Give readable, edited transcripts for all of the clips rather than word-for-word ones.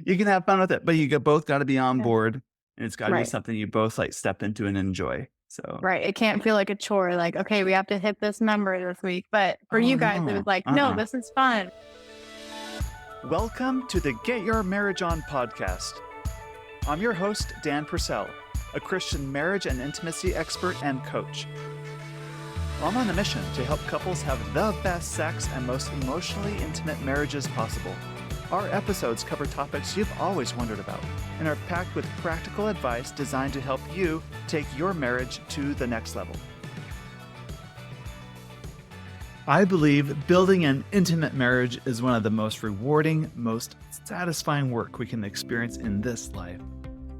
You can have fun with it, but both got to be on Yeah. board, and it's got to be Right. something you both like step into and enjoy. So, Right. It can't feel like a chore, like, okay, we have to hit this number this week. But for oh you guys, it was no, like, no, this is fun. Welcome to the Get Your Marriage On podcast. I'm your host, Dan Purcell, a Christian marriage and intimacy expert and coach. I'm on a mission to help couples have the best sex and most emotionally intimate marriages possible. Our episodes cover topics you've always wondered about and are packed with practical advice designed to help you take your marriage to the next level. I believe building an intimate marriage is one of the most rewarding, most satisfying work we can experience in this life.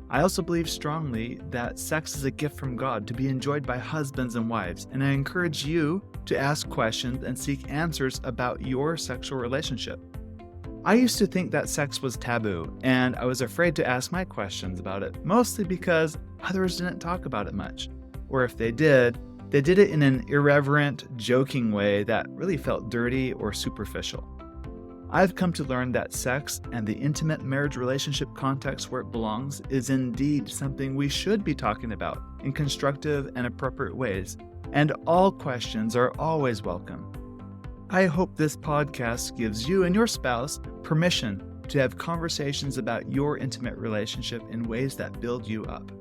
I also believe strongly that sex is a gift from God to be enjoyed by husbands and wives, and I encourage you to ask questions and seek answers about your sexual relationship. I used to think that sex was taboo, and I was afraid to ask my questions about it, mostly because others didn't talk about it much, or if they did it in an irreverent, joking way that really felt dirty or superficial. I've come to learn that sex and the intimate marriage relationship context where it belongs is indeed something we should be talking about in constructive and appropriate ways, and all questions are always welcome. I hope this podcast gives you and your spouse permission to have conversations about your intimate relationship in ways that build you up.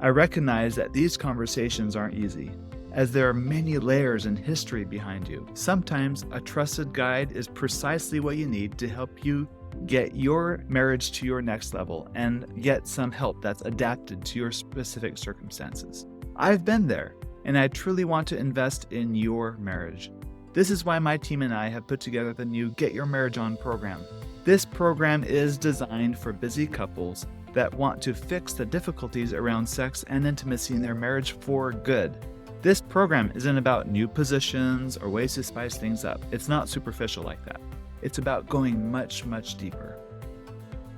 I recognize that these conversations aren't easy, as there are many layers and history behind you. Sometimes a trusted guide is precisely what you need to help you get your marriage to your next level and get some help that's adapted to your specific circumstances. I've been there, and I truly want to invest in your marriage. This is why my team and I have put together the new Get Your Marriage On program. This program is designed for busy couples that want to fix the difficulties around sex and intimacy in their marriage for good. This program isn't about new positions or ways to spice things up. It's not superficial like that. It's about going much, much deeper.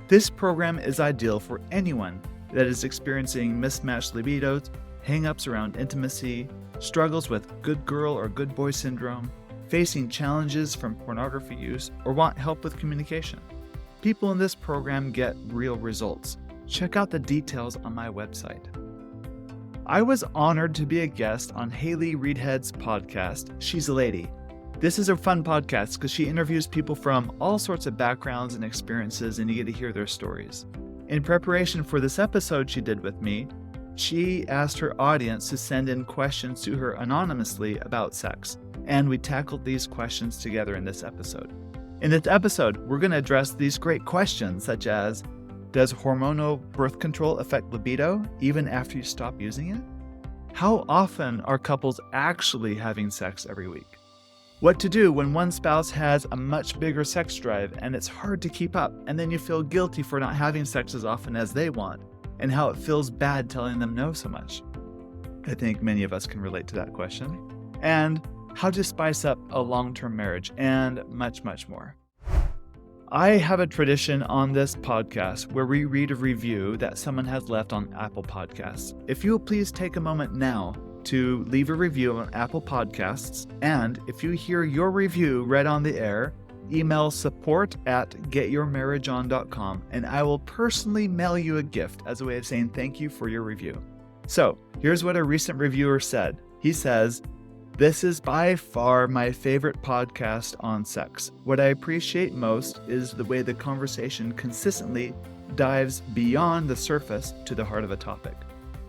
This program is ideal for anyone that is experiencing mismatched libidos, hang-ups around intimacy, struggles with good girl or good boy syndrome, facing challenges from pornography use, or want help with communication. People in this program get real results. Check out the details on my website. I was honored to be a guest on Hailey Reidhead's podcast, She's a Lady. This is a fun podcast because she interviews people from all sorts of backgrounds and experiences, and you get to hear their stories. In preparation for this episode she did with me, she asked her audience to send in questions to her anonymously about sex, and we tackled these questions together in this episode. In this episode, we're going to address these great questions such as, does hormonal birth control affect libido even after you stop using it? How often are couples actually having sex every week? What to do when one spouse has a much bigger sex drive and it's hard to keep up, and then you feel guilty for not having sex as often as they want, and how it feels bad telling them no so much. I think many of us can relate to that question. And how to spice up a long-term marriage, and much, much more. I have a tradition on this podcast where we read a review that someone has left on Apple Podcasts. If you will please take a moment now to leave a review on Apple Podcasts, and if you hear your review read on the air, email support@getyourmarriageon.com, and I will personally mail you a gift as a way of saying thank you for your review. So, here's what a recent reviewer said. He says, "This is by far my favorite podcast on sex. What I appreciate most is the way the conversation consistently dives beyond the surface to the heart of a topic.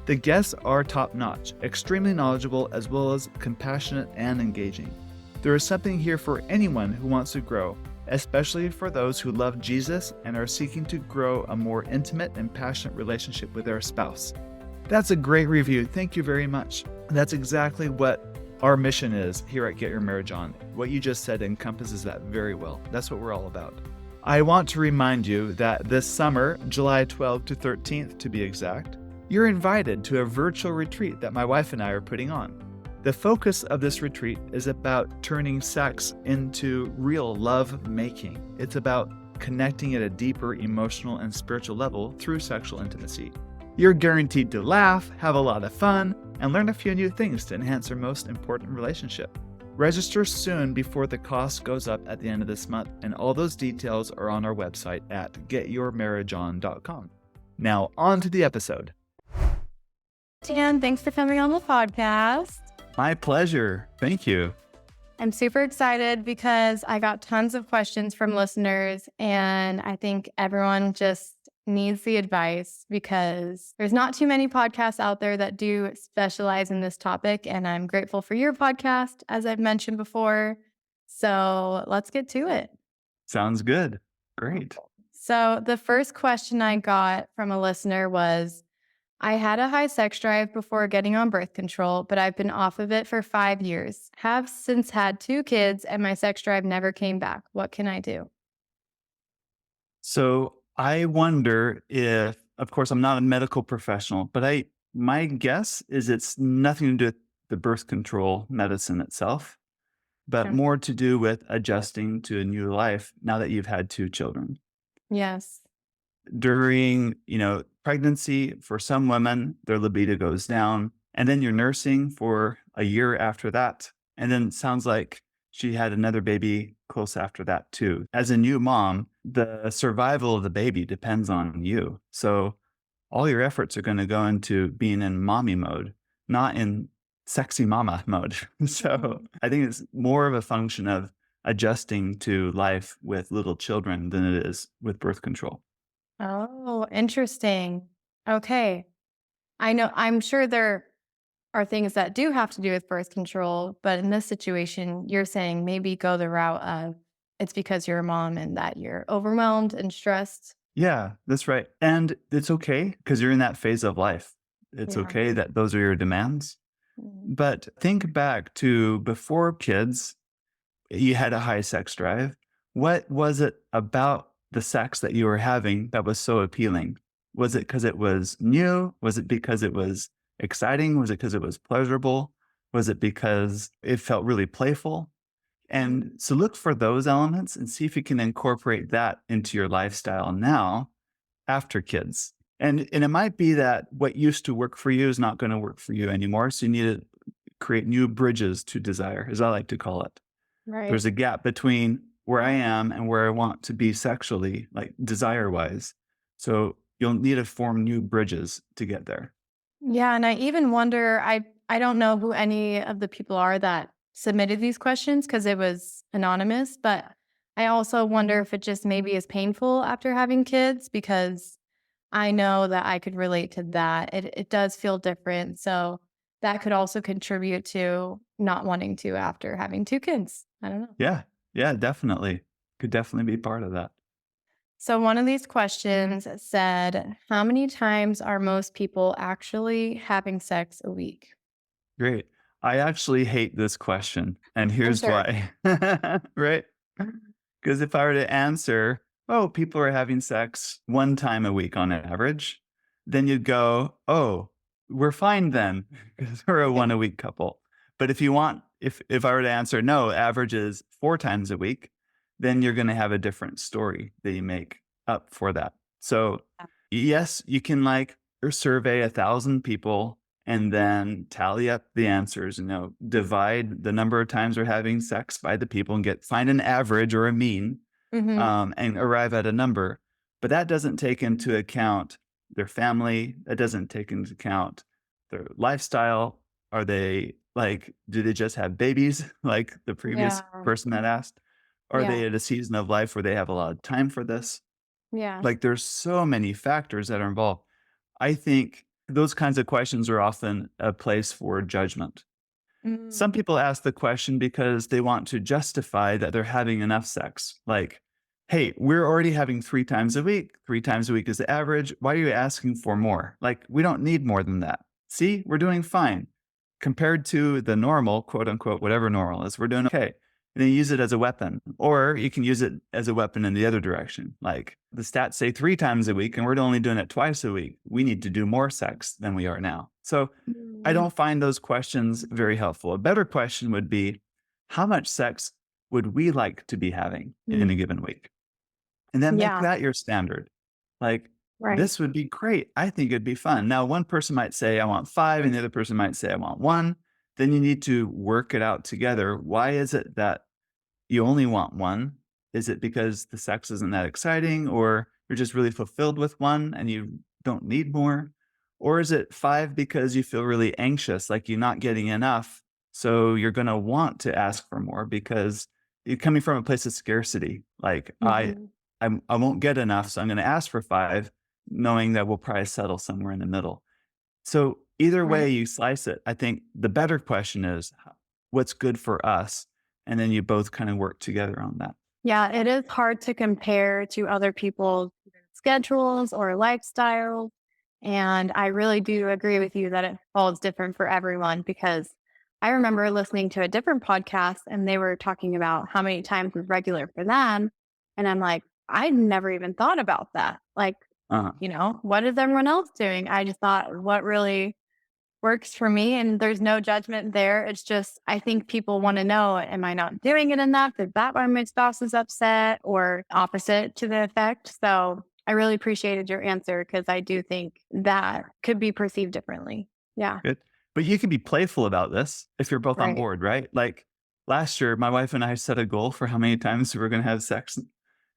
The guests are top-notch, extremely knowledgeable, as well as compassionate and engaging. There is something here for anyone who wants to grow, especially for those who love Jesus and are seeking to grow a more intimate and passionate relationship with their spouse." That's a great review. Thank you very much. That's exactly what our mission is here at Get Your Marriage On. What you just said encompasses that very well. That's what we're all about. I want to remind you that this summer, July 12th to 13th to be exact, you're invited to a virtual retreat that my wife and I are putting on. The focus of this retreat is about turning sex into real love making. It's about connecting at a deeper emotional and spiritual level through sexual intimacy. You're guaranteed to laugh, have a lot of fun, and learn a few new things to enhance your most important relationship. Register soon before the cost goes up at the end of this month, and all those details are on our website at getyourmarriageon.com. Now, on to the episode. Dan, thanks for coming on the podcast. My pleasure. Thank you. I'm super excited because I got tons of questions from listeners, and I think everyone just needs the advice because there's not too many podcasts out there that do specialize in this topic, and I'm grateful for your podcast, as I've mentioned before. So let's get to it. Sounds good. Great. So the first question I got from a listener was, I had a high sex drive before getting on birth control, but I've been off of it for 5 years. Have since had 2 kids, and my sex drive never came back. What can I do? So I wonder if, of course, I'm not a medical professional, but my guess is it's nothing to do with the birth control medicine itself, but Okay. more to do with adjusting to a new life now that you've had 2 children. Yes. During, pregnancy, for some women, their libido goes down, and then you're nursing for a year after that. And then it sounds like she had another baby close after that too. As a new mom, the survival of the baby depends on you. So all your efforts are going to go into being in mommy mode, not in sexy mama mode. So I think it's more of a function of adjusting to life with little children than it is with birth control. Oh, interesting. Okay. I'm sure there are things that do have to do with birth control, but in this situation, you're saying maybe go the route of it's because you're a mom and that you're overwhelmed and stressed. Yeah, that's right. And it's okay because you're in that phase of life. It's Yeah. okay that those are your demands. Mm. But think back to before kids, you had a high sex drive. What was it about the sex that you were having that was so appealing? Was it because it was new? Was it because it was exciting? Was it because it was pleasurable? Was it because it felt really playful? And so look for those elements and see if you can incorporate that into your lifestyle now after kids. And it might be that what used to work for you is not going to work for you anymore. So you need to create new bridges to desire, as I like to call it. Right. There's a gap between where I am and where I want to be sexually, like desire-wise. So you'll need to form new bridges to get there. Yeah. And I even wonder, I don't know who any of the people are that submitted these questions because it was anonymous, but I also wonder if it just maybe is painful after having kids because I know that I could relate to that. It does feel different. So that could also contribute to not wanting to after having 2 kids. I don't know. Yeah, definitely. Could definitely be part of that. So one of these questions said, how many times are most people actually having sex a week? Great. I actually hate this question, and here's sure. why. Right? Because if I were to answer, oh, people are having sex 1 time a week on average, then you'd go, oh, we're fine then, because we're a 1 a week couple. But if I were to answer, no, average is 4 times a week, then you're going to have a different story that you make up for that. So yes, you can survey 1,000 people and then tally up the answers, divide the number of times they're having sex by the people and find an average or a mean, and arrive at a number. But that doesn't take into account their family. That doesn't take into account their lifestyle. Are they do they just have babies like the previous person that asked? Are they at a season of life where they have a lot of time for this? Yeah. There's so many factors that are involved. I think those kinds of questions are often a place for judgment. Some people ask the question because they want to justify that they're having enough sex. Hey, we're already having 3 times a week. 3 times a week is the average. Why are you asking for more? We don't need more than that. See, we're doing fine. Compared to the normal, quote unquote, whatever normal is, we're doing okay. And then you use it as a weapon. Or you can use it as a weapon in the other direction. The stats say 3 times a week, and we're only doing it twice a week. We need to do more sex than we are now. So I don't find those questions very helpful. A better question would be, how much sex would we like to be having in a given week? And then make that your standard. This would be great. I think it'd be fun. Now, one person might say, I want 5, and the other person might say, I want 1. then you need to work it out together. Why is it that you only want one? Is it because the sex isn't that exciting, or you're just really fulfilled with one and you don't need more? Or is it 5 because you feel really anxious, like you're not getting enough? So you're going to want to ask for more because you're coming from a place of scarcity. Like Mhm. I won't get enough, so I'm going to ask for 5, knowing that we'll probably settle somewhere in the middle. So either way Right. you slice it, I think the better question is what's good for us? And then you both kind of work together on that. Yeah, it is hard to compare to other people's schedules or lifestyles. And I really do agree with you that it falls different for everyone because I remember listening to a different podcast and they were talking about how many times was regular for them. And I'm like, I never even thought about that. Like, Uh-huh. what is everyone else doing? I just thought what really works for me, and there's no judgment there. It's just I think people want to know, am I not doing it enough? Is that why my spouse is upset, or opposite to the effect? So I really appreciated your answer because I do think that could be perceived differently. Yeah. Good. But you can be playful about this if you're both on Right. board, right? Like last year, my wife and I set a goal for how many times we were going to have sex.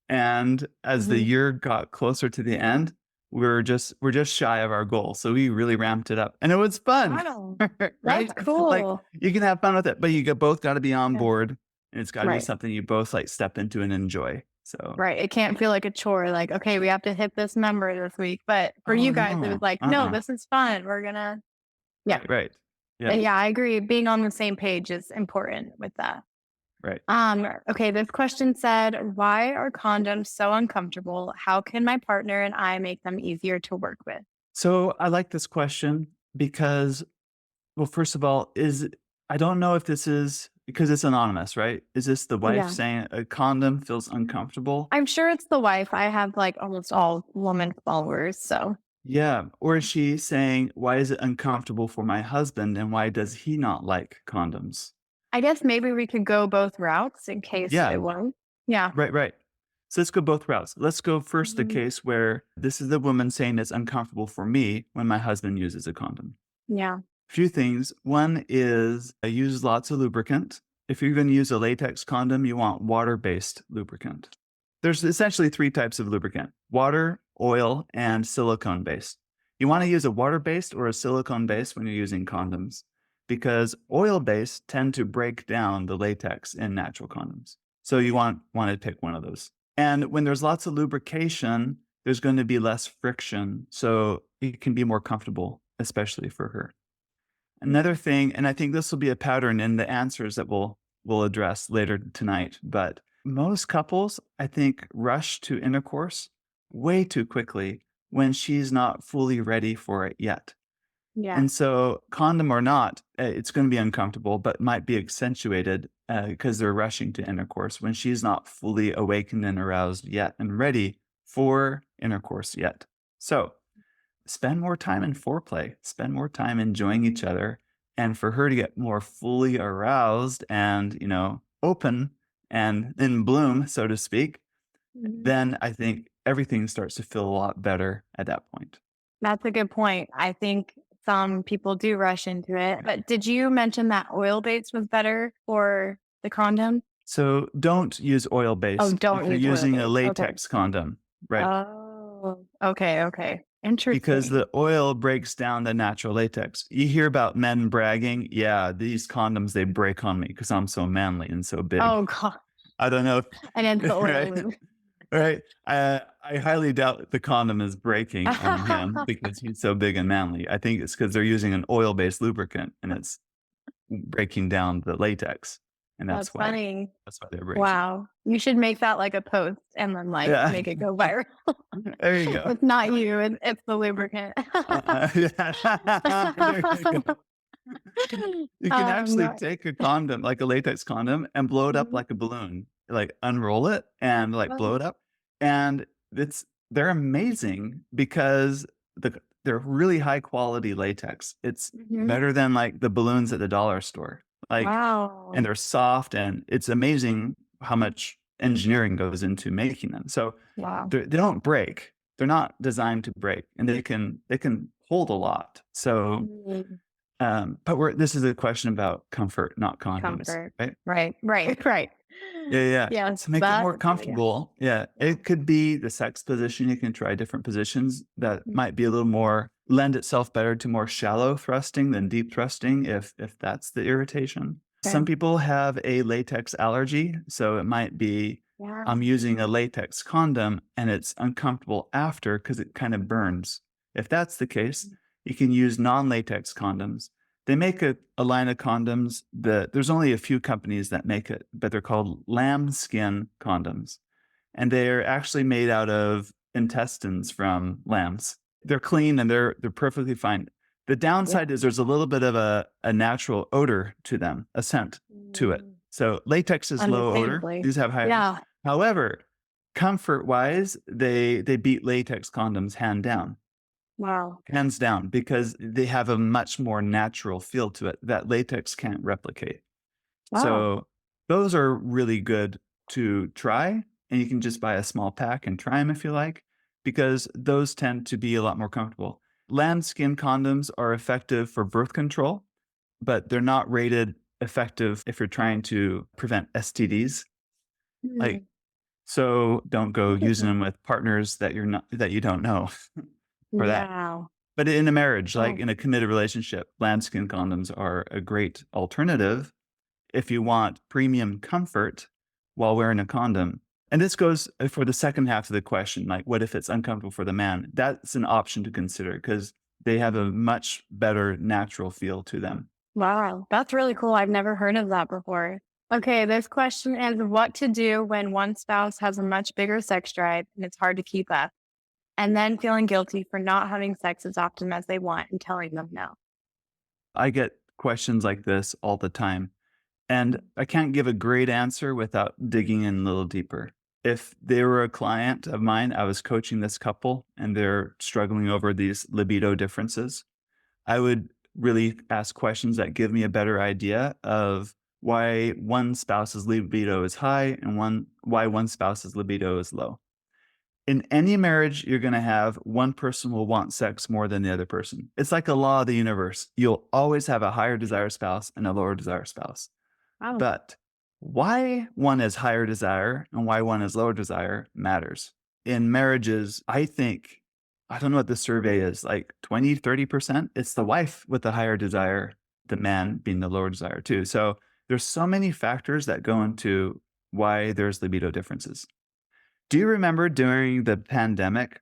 And as the Mhm. year got closer to the end, we're just shy of our goal. So we really ramped it up. And it was fun. Wow. Right? That's Like cool. you can have fun with it, but both got to be on Yeah. board and it's got to be Right. something you both like step into and enjoy. So, Right. It can't feel like a chore, like, okay, we have to hit this number this week. But for oh you guys, it was no. like, no, this is fun. We're gonna, yeah. Right. Yeah. Yeah, I agree. Being on the same page is important with that. Right. Okay, this question said, why are condoms so uncomfortable? How can my partner and I make them easier to work with? So I like this question because, well, first of all, I don't know if this is because it's anonymous, right? Is this the wife Yeah. saying a condom feels uncomfortable? I'm sure it's the wife. I have like almost all woman followers. So Yeah. Or is she saying, why is it uncomfortable for my husband and why does he not like condoms? I guess maybe we could go both routes in case Yeah. it won't. Yeah. Right, right. So let's go both routes. Let's go first the Mhm. case where this is the woman saying it's uncomfortable for me when my husband uses a condom. Yeah. Few things. One is I use lots of lubricant. If you're going to use a latex condom, you want water-based lubricant. There's essentially 3 types of lubricant: water, oil, and silicone-based. You want to use a water-based or a silicone-based when you're using condoms because oil-based tend to break down the latex in natural condoms. So you want to pick one of those. And when there's lots of lubrication, there's going to be less friction, so it can be more comfortable, especially for her. Another thing, and I think this will be a pattern in the answers that we'll address later tonight, but most couples, I think, rush to intercourse way too quickly when she's not fully ready for it yet. Yeah. And so, condom or not, it's going to be uncomfortable, but might be accentuated because they're rushing to intercourse when she's not fully awakened and aroused yet and ready for intercourse yet. So, spend more time in foreplay, spend more time enjoying each other. And for her to get more fully aroused and, open and in bloom, so to speak, Mhm. then I think everything starts to feel a lot better at that point. That's a good point. I think some people do rush into it. But did you mention that oil based was better for the condom? So don't use Oh, oil-based if don't you're use oil using a based. Okay. latex condom, right? Oh, okay. Okay. Because Interesting. the oil breaks down the natural latex. You hear about men bragging, yeah, these condoms, they break on me because I'm so manly and so big. Oh, God. I don't know And it's the if, oil right? lube. Right. I highly doubt the condom is breaking on him because he's so big and manly. I think it's because they're using an oil-based lubricant and it's breaking down the latex. And That's funny. that's why they're breaking. Wow. You should make that like a post and then like Yeah. make it go viral. There you go. It's not you, it's the lubricant. Yeah. There you go. You can actually No. take a condom, like a latex condom, and blow it up Mhm. like a balloon. Like unroll it and like blow Oh. it up. And they're amazing because they're really high quality latex. It's Mhm. better than like the balloons at the dollar store. Like, Wow. and they're soft and it's amazing how much engineering goes into making them. So Wow. they don't break. They're not designed to break and they can hold a lot. So Mm. This is a question about comfort, not condoms, Comfort. right? Right. Yeah. Yes, To make it more that's comfortable. Yeah. It could be the sex position. You can try different positions that might be a little more, lend itself better to more shallow thrusting than deep thrusting if that's the irritation. Okay. Some people have a latex allergy. So it might be Yeah. I'm using a latex condom and it's uncomfortable after because it kind of burns. If that's the case, you can use non-latex condoms. They make a line of condoms that there's only a few companies that make it, but they're called lambskin condoms. And they're actually made out of intestines from lambs. They're clean and they're perfectly fine. The downside is there's a little bit of a natural odor to them, a scent to it. So latex is low odor. Understandably. These have high. Yeah. However, comfort-wise, they beat latex condoms hands down, because they have a much more natural feel to it that latex can't replicate. Wow. So those are really good to try, and you can just buy a small pack and try them if you like, because those tend to be a lot more comfortable. Lambskin condoms are effective for birth control, but they're not rated effective if you're trying to prevent STDs. Like, so don't go using them with partners that you don't know for that. Wow. But in a marriage, like in a committed relationship, lambskin condoms are a great alternative if you want premium comfort while wearing a condom. And this goes for the second half of the question, like what if it's uncomfortable for the man? That's an option to consider because they have a much better natural feel to them. Wow. That's really cool. I've never heard of that before. Okay, this question is what to do when one spouse has a much bigger sex drive and it's hard to keep up, and then feeling guilty for not having sex as often as they want and telling them no. I get questions like this all the time, and I can't give a great answer without digging in a little deeper. If they were a client of mine, I was coaching this couple and they're struggling over these libido differences, I would really ask questions that give me a better idea of why one spouse's libido is high and why one spouse's libido is low. In any marriage, you're going to have one person will want sex more than the other person. It's like a law of the universe. You'll always have a higher desire spouse and a lower desire spouse. Wow. But why one is higher desire and why one is lower desire matters. In marriages, I don't know what the survey is, like 20, 30%. It's the wife with the higher desire, the man being the lower desire too. So there's so many factors that go into why there's libido differences. Do you remember during the pandemic,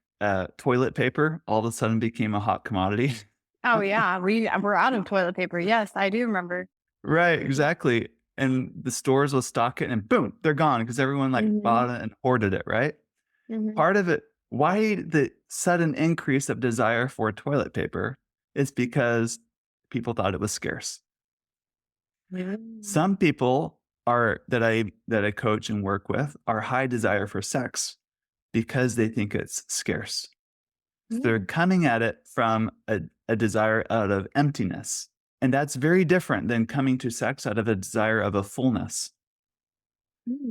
toilet paper all of a sudden became a hot commodity? Oh, yeah. We're out of toilet paper. Yes, I do remember. Right, exactly. And the stores will stock it and boom, they're gone because everyone bought it and hoarded it, right? Part of it, why the sudden increase of desire for toilet paper is because people thought it was scarce. Some people that I coach and work with are high desire for sex because they think it's scarce. So they're coming at it from a desire out of emptiness. And that's very different than coming to sex out of a desire of a fullness.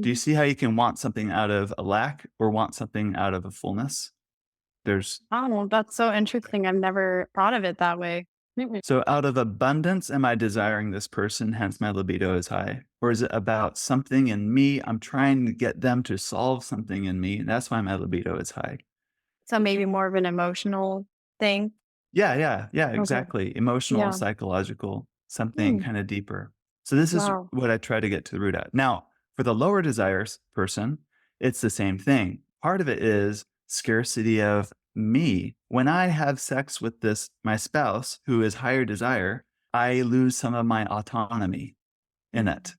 Do you see how you can want something out of a lack or want something out of a fullness? Oh, that's so interesting. I've never thought of it that way. So out of abundance, am I desiring this person, hence my libido is high? Or is it about something in me? I'm trying to get them to solve something in me. And that's why my libido is high. So maybe more of an emotional thing. Yeah, exactly. Emotional, Yeah. psychological, something kind of deeper. So this is Wow. what I try to get to the root at. Now, for the lower desires person, it's the same thing. Part of it is scarcity of me. When I have sex with my spouse who is higher desire, I lose some of my autonomy in it.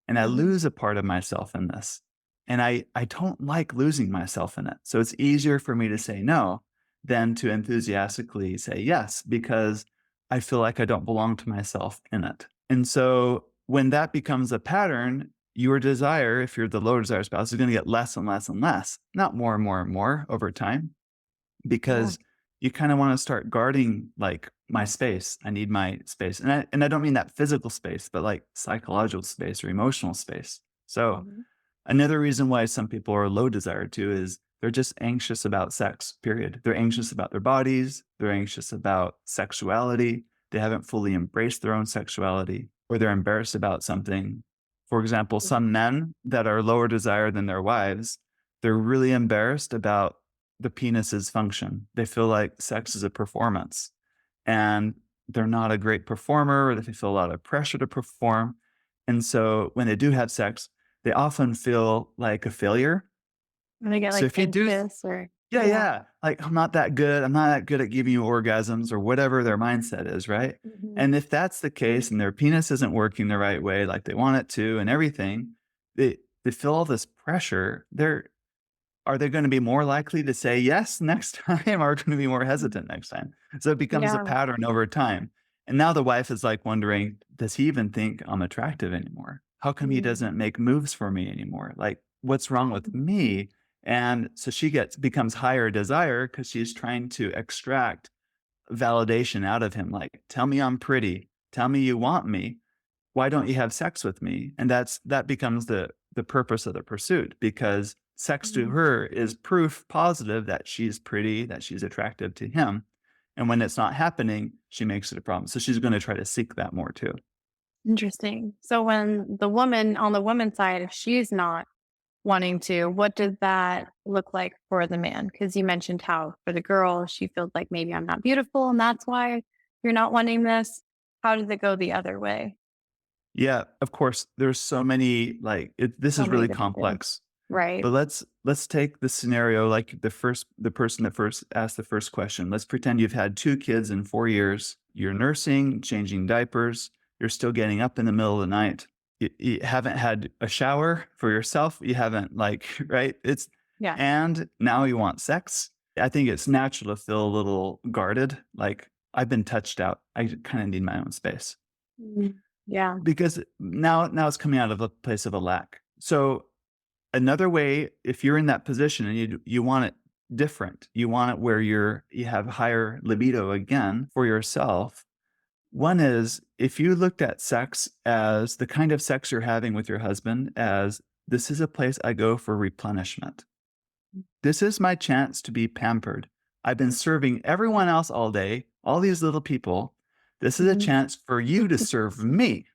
And I lose a part of myself in this. And I don't like losing myself in it. So it's easier for me to say no than to enthusiastically say yes, because I feel like I don't belong to myself in it. And so when that becomes a pattern, your desire, if you're the lower desire spouse, is going to get less and less and less, not more and more and more over time, because you kind of want to start guarding like my space. I need my space. And I don't mean that physical space, but like psychological space or emotional space. So another reason why some people are low desire too is they're just anxious about sex, period. They're anxious about their bodies. They're anxious about sexuality. they haven't fully embraced their own sexuality, or they're embarrassed about something. For example, some men that are lower desire than their wives, they're really embarrassed about the penis's function. They feel like sex is a performance and they're not a great performer, or they feel a lot of pressure to perform. And so when they do have sex, they often feel like a failure. And they get So like if you do, anxious or yeah, like I'm not that good. I'm not that good at giving you orgasms, or whatever their mindset is, right? Mhm. And if that's the case and their penis isn't working the right way, like they want it to, and everything, they feel all this pressure. Are they going to be more likely to say yes next time, or going to be more hesitant next time? So it becomes a Yeah. pattern over time. And now the wife is like wondering, does he even think I'm attractive anymore? How come he Mhm. doesn't make moves for me anymore? Like, what's wrong with me? And so she becomes higher desire because she's trying to extract validation out of him. Like, tell me I'm pretty. Tell me you want me. Why don't you have sex with me? And that becomes the purpose of the pursuit, because sex to Mhm. her is proof positive that she's pretty, that she's attractive to him. And when it's not happening, she makes it a problem. So she's going to try to seek that more too. Interesting. So when the woman on the woman's side, if she's not wanting to, what does that look like for the man? Because you mentioned how for the girl, she feels like maybe I'm not beautiful and that's why you're not wanting this. How does it go the other way? Yeah, of course, there's so many, like this So is many really different things. complex. Right. But let's take the scenario, like the person that first asked the first question. Let's pretend you've had 2 kids in 4 years. You're nursing, changing diapers. You're still getting up in the middle of the night. You haven't had a shower for yourself. You haven't, like, right? Yeah. And now you want sex. I think it's natural to feel a little guarded. Like, I've been touched out. I kind of need my own space, Mhm. Yeah. because now it's coming out of a place of a lack. So another way, if you're in that position and you want it different, you want it where you have higher libido again for yourself. One is, if you looked at sex as the kind of sex you're having with your husband as, this is a place I go for replenishment. This is my chance to be pampered. I've been serving everyone else all day, all these little people. This is a Mhm. chance for you to serve me,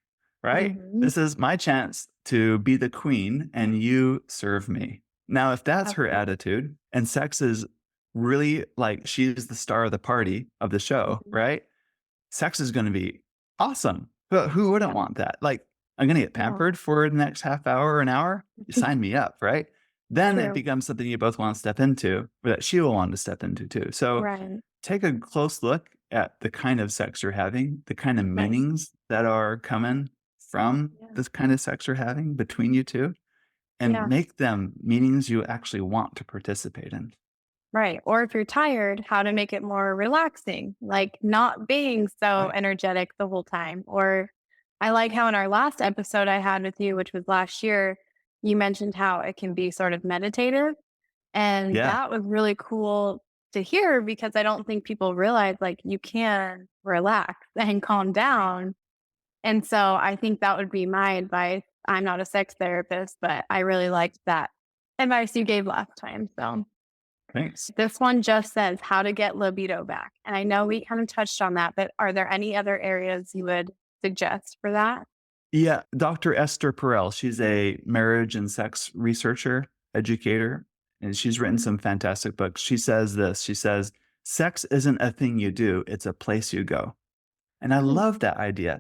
right? Mhm. This is my chance to be the queen and you serve me. Now, if that's her Absolutely. attitude and sex is really like she's the star of the party of the show, Mhm. right? Sex is going to be awesome. But who wouldn't Yeah. want that? Like, I'm going to get Yeah. pampered for the next half hour or an hour. Sign me up, right? Then it True. becomes something you both want to step into, or that she will want to step into too. So Right. take a close look at the kind of sex you're having, the kind of Right. meanings that are coming from Yeah. this kind of sex you're having between you two, and Yeah. make them meanings you actually want to participate in. Right. Or if you're tired, how to make it more relaxing, like not being so Right. energetic the whole time. Or I like how in our last episode I had with you, which was last year, you mentioned how it can be sort of meditative. And Yeah. that was really cool to hear because I don't think people realize like you can relax and calm down. And so I think that would be my advice. I'm not a sex therapist, but I really liked that advice you gave last time. So Thanks. this one just says how to get libido back. And I know we kind of touched on that, but are there any other areas you would suggest for that? Yeah, Dr. Esther Perel, she's a marriage and sex researcher, educator, and she's written some fantastic books. She says this, she says, sex isn't a thing you do, it's a place you go. And I Hmm. love that idea.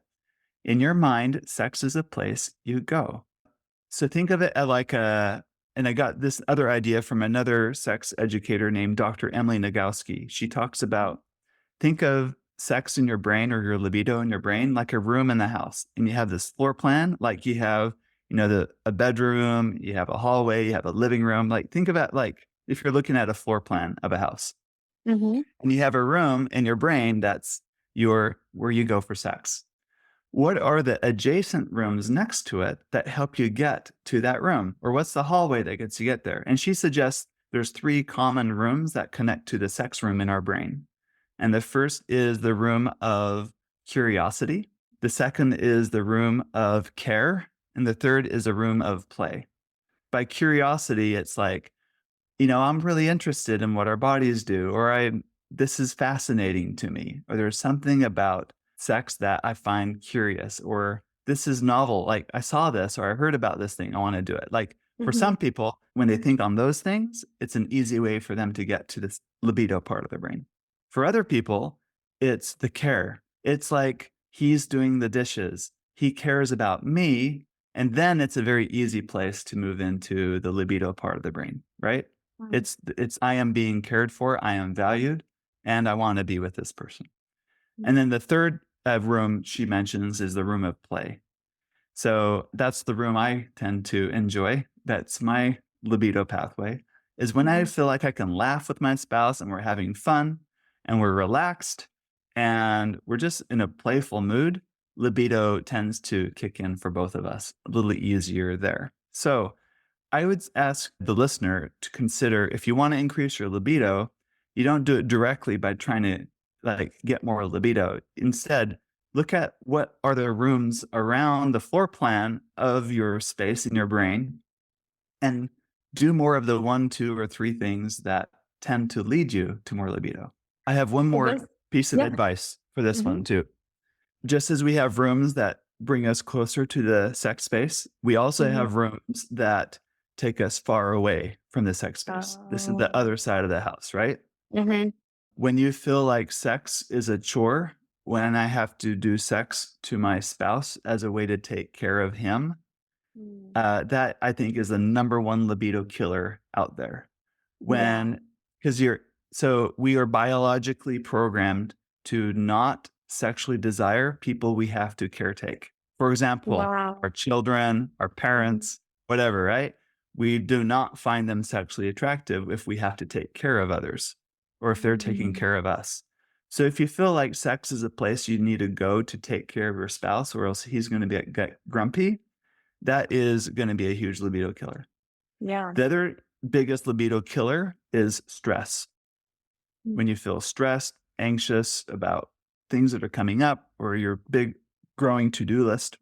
In your mind, sex is a place you go. So think of it like and I got this other idea from another sex educator named Dr. Emily Nagowski. She talks about, think of sex in your brain, or your libido in your brain, like a room in the house. And you have this floor plan, like you have, a bedroom, you have a hallway, you have a living room. Like, think about, like, if you're looking at a floor plan of a house, Hmm. and you have a room in your brain that's where you go for sex. What are the adjacent rooms next to it that help you get to that room? Or what's the hallway that gets you get there? And she suggests there's 3 common rooms that connect to the sex room in our brain. And the first is the room of curiosity. The second is the room of care. And the third is a room of play. By curiosity, it's like, I'm really interested in what our bodies do, or this is fascinating to me, or there's something about sex that I find curious, or this is novel. Like I saw this or I heard about this thing. I want to do it. Like for Mm-hmm. some people, when they think on those things, it's an easy way for them to get to this libido part of their brain. For other people, it's the care. It's like he's doing the dishes. He cares about me. And then it's a very easy place to move into the libido part of the brain, right? It's I am being cared for, I am valued, and I want to be with this person. And then the third room she mentions is the room of play. So that's the room I tend to enjoy. That's my libido pathway, is when I feel like I can laugh with my spouse and we're having fun and we're relaxed and we're just in a playful mood. Libido tends to kick in for both of us a little easier there. So I would ask the listener to consider, if you want to increase your libido, you don't do it directly by trying to like get more libido. Instead, look at what are the rooms around the floor plan of your space in your brain and do more of the 1, 2, or 3 things that tend to lead you to more libido. I have one more piece of advice for this one too. Just as we have rooms that bring us closer to the sex space, we also have rooms that take us far away from the sex space. This is the other side of the house, right? When you feel like sex is a chore, when I have to do sex to my spouse as a way to take care of him, that I think is the number one libido killer out there. Because we are biologically programmed to not sexually desire people we have to caretake. For example, our children, our parents, whatever, right? We do not find them sexually attractive if we have to take care of others or if they're taking care of us. So if you feel like sex is a place you need to go to take care of your spouse or else he's going to get grumpy, that is going to be a huge libido killer. Yeah. The other biggest libido killer is stress. When you feel stressed, anxious about things that are coming up or your big growing to-do list,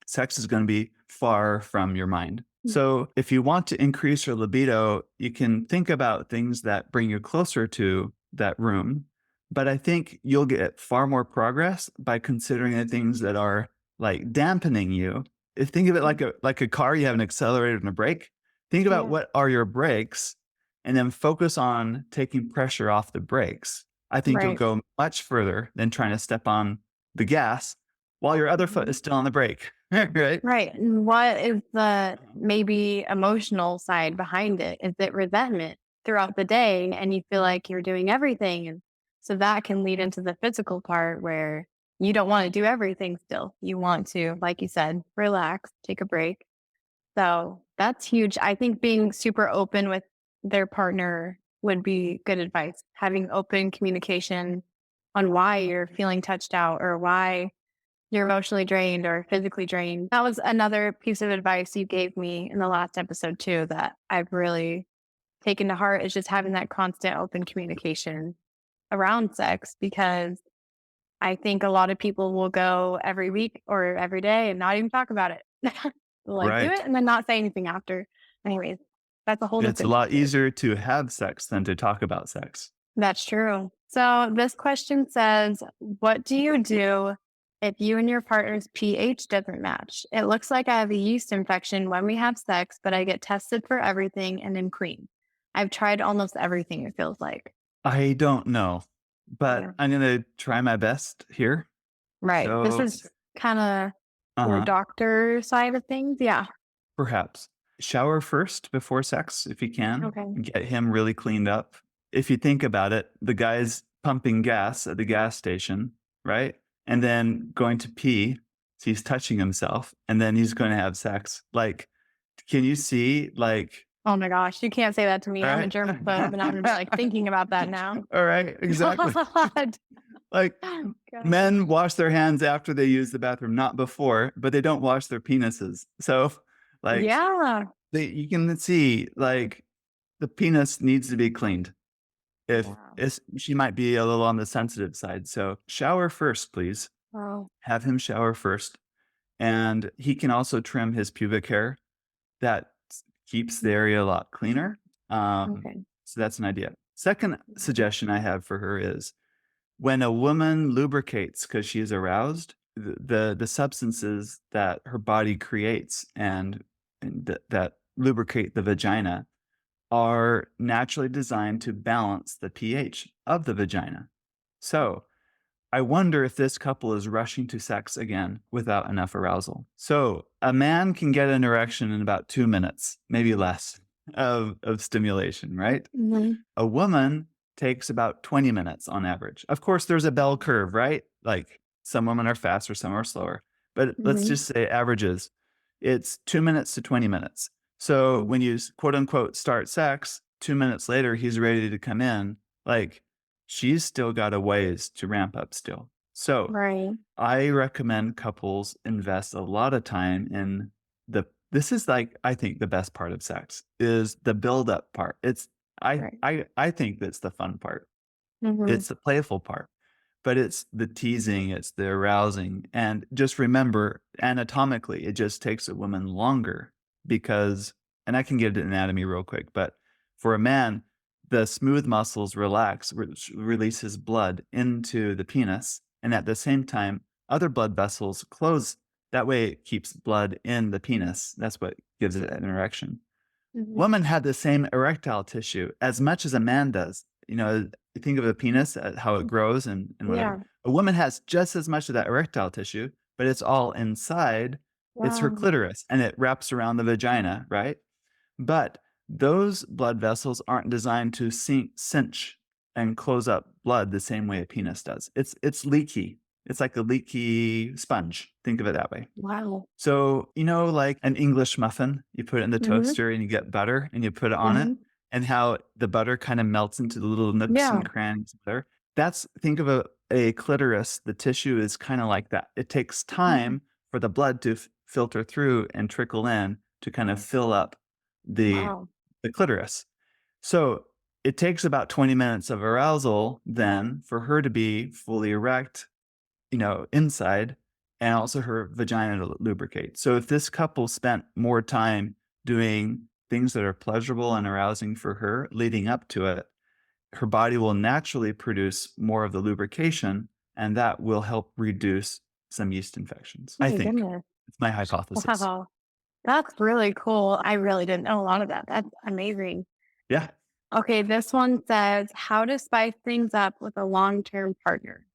sex is going to be far from your mind. So if you want to increase your libido, you can think about things that bring you closer to that room. But I think you'll get far more progress by considering the things that are like dampening you. Think of it like a car, you have an accelerator and a brake. Think about what are your brakes and then focus on taking pressure off the brakes. I think you'll go much further than trying to step on the gas while your other foot is still on the brake. Right? Right. And what is the maybe emotional side behind it? Is it resentment throughout the day and you feel like you're doing everything? And so that can lead into the physical part where you don't want to do everything still. You want to, like you said, relax, take a break. So that's huge. I think being super open with their partner would be good advice. Having open communication on why you're feeling touched out or why you're emotionally drained or physically drained. That was another piece of advice you gave me in the last episode too, that I've really taken to heart, is just having that constant open communication around sex, because I think a lot of people will go every week or every day and not even talk about it. Like do it and then not say anything after. Anyways, that's a whole different. It's a lot easier to have sex than to talk about sex. That's true. So this question says, what do you do if you and your partner's pH doesn't match? It looks like I have a yeast infection when we have sex, but I get tested for everything and am clean. I've tried almost everything, it feels like. I don't know, but I'm going to try my best here. Right. So, this is kind of your doctor side of things. Yeah. Perhaps. Shower first before sex if you can. Okay. Get him really cleaned up. If you think about it, the guy's pumping gas at the gas station, right? And then going to pee. So he's touching himself and then he's going to have sex. Like, can you see like... Oh my gosh, you can't say that to me. I'm a germaphobe, and I'm like thinking about that now. All right, exactly. Like men wash their hands after they use the bathroom, not before, but they don't wash their penises. So like, you can see like the penis needs to be cleaned. If she might be a little on the sensitive side. So shower first, please. Wow. Have him shower first. And he can also trim his pubic hair. That keeps the area a lot cleaner. So that's an idea. Second suggestion I have for her is When a woman lubricates because she is aroused, the substances that her body creates and that lubricate the vagina are naturally designed to balance the pH of the vagina. So I wonder if this couple is rushing to sex again without enough arousal. So a man can get an erection in about 2 minutes, maybe less, of stimulation, right? Mhm. A woman takes about 20 minutes on average. Of course, there's a bell curve, right? Like some women are faster, some are slower. But let's Mhm. just say averages. It's 2 minutes to 20 minutes. So when you quote unquote start sex, 2 minutes later, he's ready to come in. Like she's still got a ways to ramp up still. So Right. I recommend couples invest a lot of time in this is like, I think the best part of sex is the build up part. Right. I think that's the fun part. Mhm. It's the playful part, but it's the teasing, it's the arousing. And just remember, anatomically, it just takes a woman longer because, and I can get into anatomy real quick, but for a man, the smooth muscles relax, which releases blood into the penis. And at the same time, other blood vessels close. That way, it keeps blood in the penis. That's what gives it an erection. Mhm. Women have the same erectile tissue as much as a man does. You know, you think of a penis, how it grows and whatever. Yeah. A woman has just as much of that erectile tissue, but it's all inside. It's her Wow. clitoris and it wraps around the vagina, right? But those blood vessels aren't designed to cinch and close up blood the same way a penis does. It's leaky. It's like a leaky sponge. Think of it that way. Wow. So, you know, like an English muffin, you put it in the Mhm. toaster and you get butter and you put it on it, Mhm. and how the butter kind of melts into the little nooks Yeah. and crannies there. That's think of a clitoris. The tissue is kind of like that. It takes Mhm. time for the blood to filter through and trickle in to kind of fill up the Wow. the clitoris. So it takes about 20 minutes of arousal then for her to be fully erect, you know, inside, and also her vagina to lubricate. So if this couple spent more time doing things that are pleasurable and arousing for her leading up to it, her body will naturally produce more of the lubrication, and that will help reduce some yeast infections. Oh I my think goodness. it's my hypothesis. Wow. That's really cool. I really didn't know a lot of that. That's amazing. Yeah, Okay, this one says how to spice things up with a long-term partner.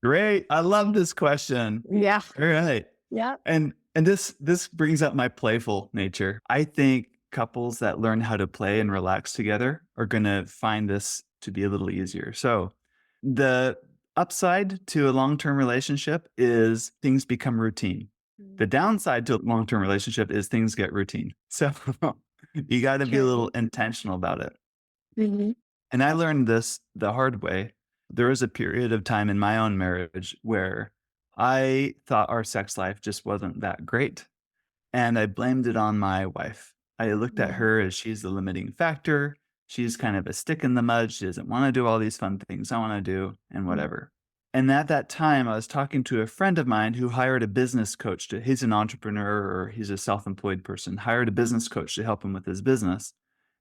great. I love this question. Yeah. All right. Yeah. And this brings up my playful nature. I think couples that learn how to play and relax together are going to find this to be a little easier. So, the upside to a long-term relationship is things become routine. The downside to a long-term relationship is things get routine. So, you got to be a little True. intentional about it. Mhm. And I learned this the hard way. There was a period of time in my own marriage where I thought our sex life just wasn't that great. And I blamed it on my wife. I looked at Mhm. her as she's the limiting factor. She's kind of a stick in the mud. She doesn't want to do all these fun things I want to do and Mhm. whatever. And at that time, I was talking to a friend of mine who hired a business coach he's an entrepreneur or he's a self-employed person, hired a business coach to help him with his business.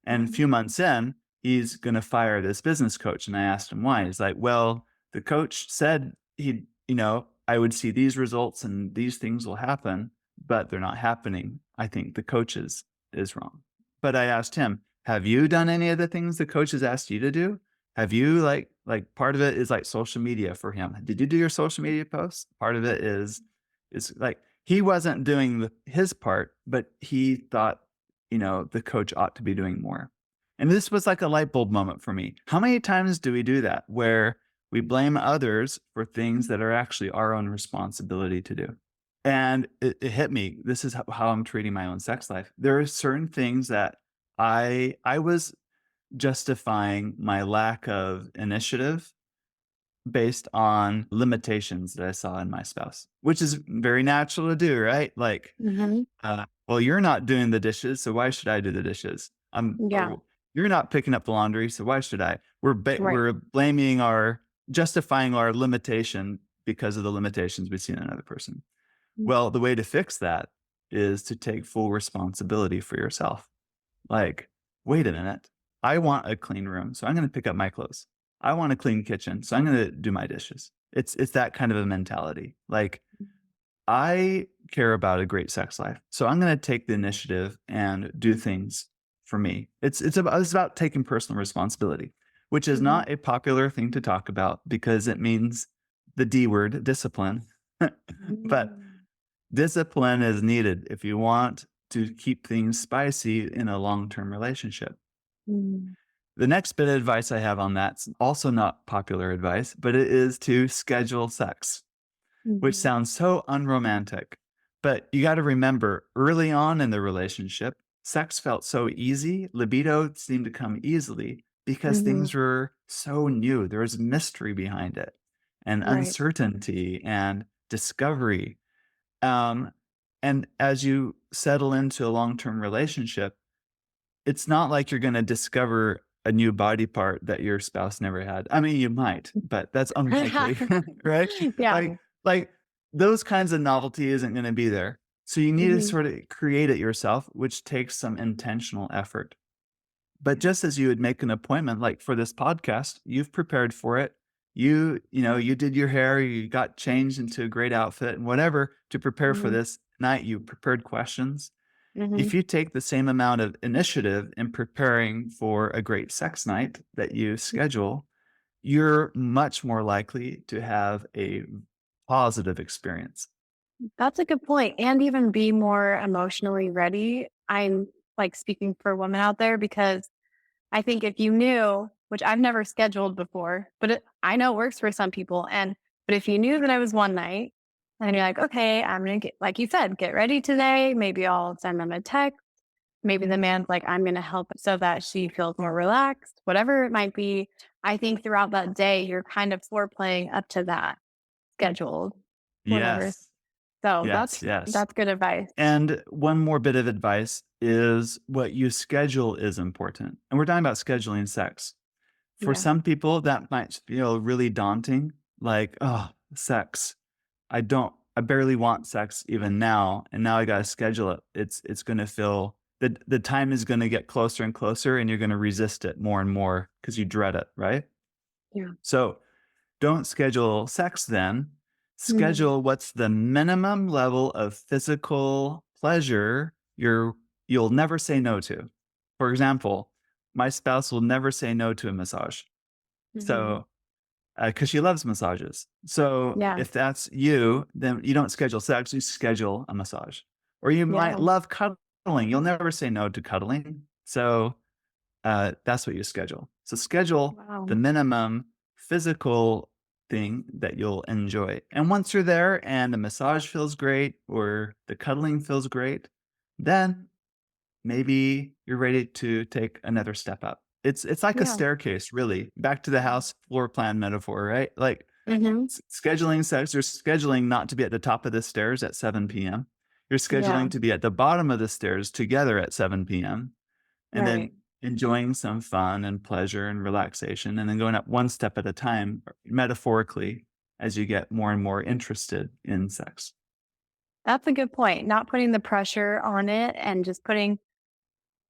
And a Mhm. few months in, he's going to fire this business coach. And I asked him why. He's like, well, the coach said he'd, you know, I would see these results and these things will happen, but they're not happening. I think the coach is wrong. But I asked him, have you done any of the things the coach has asked you to do? Have you like part of it is like social media for him? Did you do your social media posts? Part of it is like he wasn't doing his part, but he thought, you know, the coach ought to be doing more. And this was like a light bulb moment for me. How many times do we do that where we blame others for things that are actually our own responsibility to do? And it hit me. This is how I'm treating my own sex life. There are certain things that I was justifying my lack of initiative based on limitations that I saw in my spouse, which is very natural to do, right? Like, Mhm. well, you're not doing the dishes, so why should I do the dishes? Yeah. You're not picking up the laundry, so why should I? Right. We're justifying our limitation because of the limitations we see in another person. Mm. Well, the way to fix that is to take full responsibility for yourself. Like, wait a minute. I want a clean room, so I'm going to pick up my clothes. I want a clean kitchen, so I'm going to do my dishes. It's that kind of a mentality. Like, I care about a great sex life, so I'm going to take the initiative and do things for me. It's about taking personal responsibility, which is Mhm. not a popular thing to talk about because it means the D word, discipline. But Mm. discipline is needed if you want to keep things spicy in a long-term relationship. Mm. The next bit of advice I have on that's also not popular advice, but it is to schedule sex, which Mhm. sounds so unromantic. But you got to remember, early on in the relationship, sex felt so easy. Libido seemed to come easily because Mhm. things were so new. There was mystery behind it, and Right. uncertainty and discovery. Um, and as you settle into a long term relationship, it's not like you're going to discover a new body part that your spouse never had. I mean, you might, but that's unlikely, right? Yeah. Like those kinds of novelty isn't going to be there. So you need to Mhm. sort of create it yourself, which takes some intentional effort. But just as you would make an appointment, like for this podcast, you've prepared for it. You did your hair, you got changed into a great outfit and whatever to prepare for Mhm. this night. You prepared questions. If Mhm. you take the same amount of initiative in preparing for a great sex night that you schedule, you're much more likely to have a positive experience. That's a good point, and even be more emotionally ready. I'm, like, speaking for women out there because I think if you knew, which I've never scheduled before, but I know it works for some people. But if you knew that I was one night and you're like, okay, I'm going to get, like you said, get ready today. Maybe I'll send them a text. Maybe the man's like, I'm going to help so that she feels more relaxed, whatever it might be. I think throughout that day, you're kind of foreplaying up to that scheduled, whatever. Yes, So yes, yes. that's good advice. And one more bit of advice is what you schedule is important. And we're talking about scheduling sex. For Yeah. some people, that might feel really daunting, like, oh, sex. I barely want sex even now, and now I gotta schedule it. It's gonna feel the time is gonna get closer and closer, and you're gonna resist it more and more because you dread it, right? Yeah. So don't schedule sex then. Mhm. Schedule what's the minimum level of physical pleasure you'll never say no to. For example, my spouse will never say no to a massage. Mhm. So, because she loves massages. So Yeah. if that's you, then you don't schedule sex, you schedule a massage. Or you might Yeah. love cuddling. You'll never say no to cuddling. So that's what you schedule. So schedule the Wow. minimum physical thing that you'll enjoy. And once you're there and the massage feels great or the cuddling feels great, then maybe you're ready to take another step up. It's like a Yeah. staircase, really. Back to the house floor plan metaphor, right? Like Mhm. scheduling sex, you're scheduling not to be at the top of the stairs at 7 p.m. You're Yeah. scheduling to be at the bottom of the stairs together at 7 p.m. and then Right. enjoying some fun and pleasure and relaxation, and then going up one step at a time, metaphorically, as you get more and more interested in sex. That's a good point. Not putting the pressure on it and just putting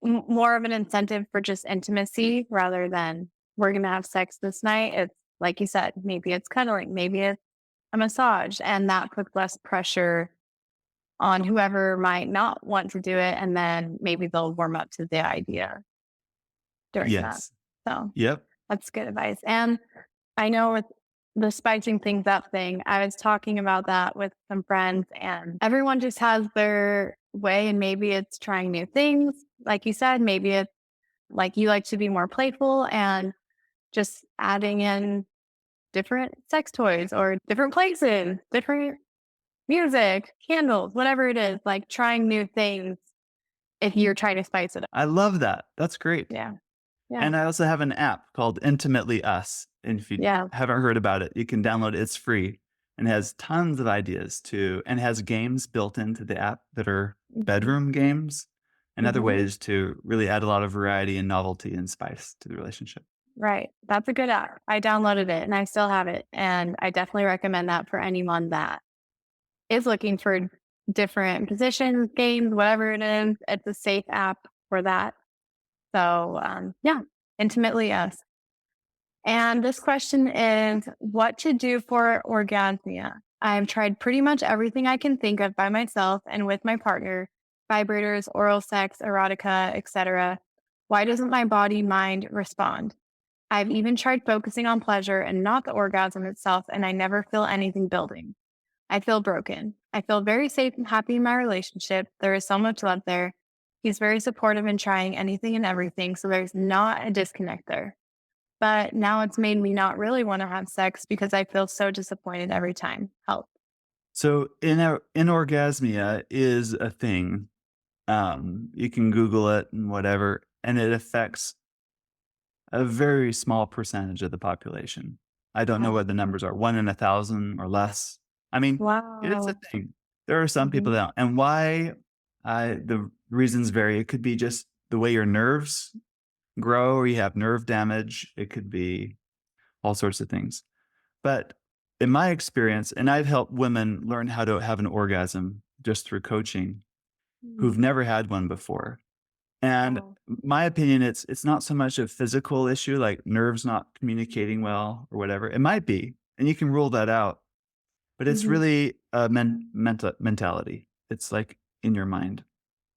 more of an incentive for just intimacy rather than we're going to have sex this night. It's like you said, maybe it's cuddling, maybe it's a massage, and that puts less pressure on whoever might not want to do it. And then maybe they'll warm up to the idea during that. Yes. So Yep. that's good advice. And I know with the spicing things up thing, I was talking about that with some friends, and everyone just has their way. And maybe it's trying new things. Like you said, maybe it's like you like to be more playful and just adding in different sex toys or different places, different music, candles, whatever it is, like trying new things if you're trying to spice it up. I love that. That's great. Yeah. Yeah. And I also have an app called Intimately Us. And if you Yeah. haven't heard about it, you can download it. It's free and has tons of ideas and has games built into the app that are Mhm. bedroom games and other Mhm. ways to really add a lot of variety and novelty and spice to the relationship. Right. That's a good app. I downloaded it and I still have it. And I definitely recommend that for anyone that is looking for different positions, games, whatever it is. It's a safe app for that. So, yeah, intimately us. And this question is what to do for orgasmia. I've tried pretty much everything I can think of by myself and with my partner, vibrators, oral sex, erotica, etc. Why doesn't my body mind respond? I've even tried focusing on pleasure and not the orgasm itself, and I never feel anything building. I feel broken. I feel very safe and happy in my relationship. There is so much love there. He's very supportive in trying anything and everything, so there's not a disconnect there. But now it's made me not really want to have sex because I feel so disappointed every time. Help. So inorgasmia is a thing. You can Google it and whatever, and it affects a very small percentage of the population. I don't know Wow. what the numbers are, 1 in 1,000 or less. I mean, it is a Wow. thing. There are some people Mhm. that, and why the reasons vary. It could be just the way your nerves grow, or you have nerve damage. It could be all sorts of things. But in my experience, and I've helped women learn how to have an orgasm just through coaching who've Mhm. never had one before. And Wow. my opinion, it's not so much a physical issue, like nerves not communicating well or whatever. It might be, and you can rule that out, but it's Mhm. really a mentality. It's like in your mind.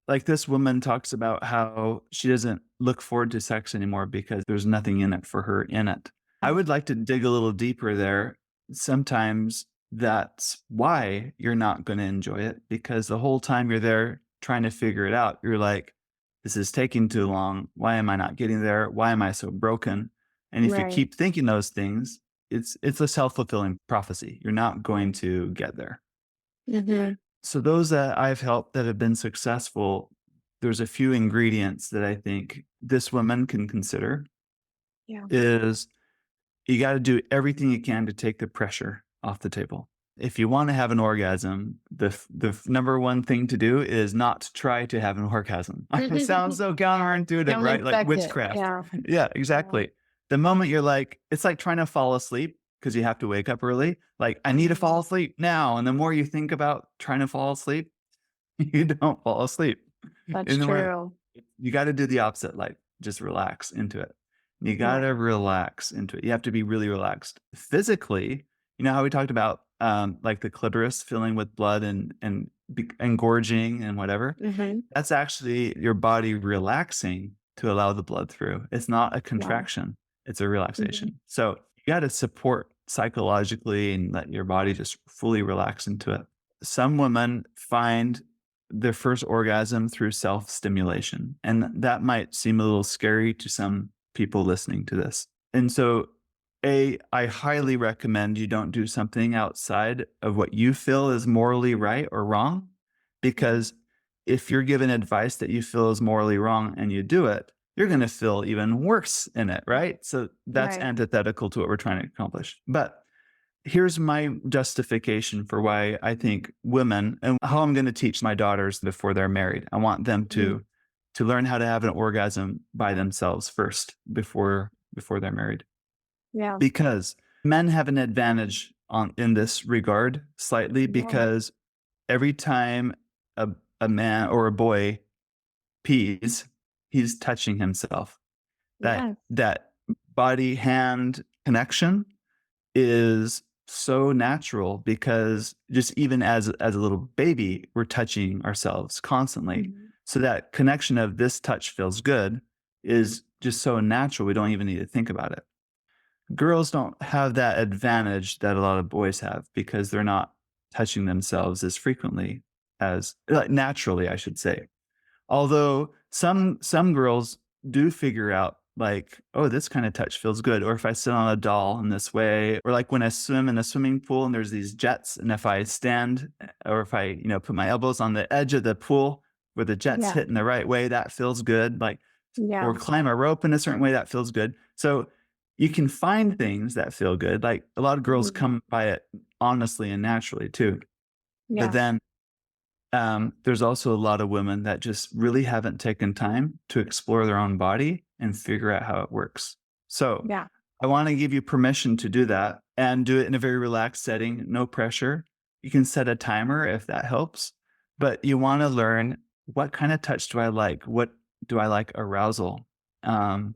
Like this woman talks about how she doesn't look forward to sex anymore because there's nothing in it for her in it. I would like to dig a little deeper there. Sometimes that's why you're not going to enjoy it, because the whole time you're there trying to figure it out, you're like, this is taking too long. Why am I not getting there? Why am I so broken? And if you Right. keep thinking those things, it's a self-fulfilling prophecy. You're not going to get there. Mhm. So those that I've helped that have been successful, there's a few ingredients that I think this woman can consider Yeah. is you got to do everything you can to take the pressure off the table. If you want to have an orgasm, the number one thing to do is not to try to have an orgasm. It sounds so counterintuitive, Don't right? Like expect it. witchcraft. Yeah. Yeah, Yeah. exactly. The moment you're like, it's like trying to fall asleep because you have to wake up early. Like, I need to fall Mhm. asleep now. And the more you think about trying to fall asleep, you don't fall asleep. That's And then true. you got to do the opposite, like just relax into it. You got to Right. relax into it. You have to be really relaxed physically. You know how we talked about like the clitoris filling with blood and engorging and whatever. Mhm. That's actually your body relaxing to allow the blood through. It's not a Wow. contraction; it's a Mhm. relaxation. So you got to support psychologically and let your body just fully relax into it. Some women find their first orgasm through self stimulation. And that might seem a little scary to some people listening to this. And so, I highly recommend you don't do something outside of what you feel is morally right or wrong, Mhm. because if you're given advice that you feel is morally wrong and you do it, you're going to feel even worse in it, right? So that's Right. antithetical to what we're trying to accomplish. But here's my justification for why I think women and how I'm going to teach my daughters before they're married. I want them Mhm. to learn how to have an orgasm by themselves first before they're married. Yeah. Because men have an advantage on in this regard slightly, Yeah. because every time a, a man or a boy pees, he's touching himself. Yes. That body hand connection is so natural, because just even as a little baby, we're touching ourselves constantly. Mhm. So that connection of this touch feels good is just so natural. We don't even need to think about it. Girls don't have that advantage that a lot of boys have, because they're not touching themselves as frequently as, like, naturally, I should say. Although some girls do figure out like, "Oh, this kinda touch feels good," or if I sit on a doll in this way, or like when I swim in a swimming pool and there's these jets, and if I stand, or if I, put my elbows on the edge of the pool where the jets Yeah. hit in the right way, that feels good, like, or Yeah. climb a rope in a certain way, that feels good. So, you can find things that feel good, like, a lot of girls Mhm. come by it honestly and naturally too. But Yeah. then there's also a lot of women that just really haven't taken time to explore their own body and figure out how it works. So Yeah. I want to give you permission to do that and do it in a very relaxed setting, no pressure. You can set a timer if that helps, but you want to learn, what kind of touch do I like? What do I like arousal? Um,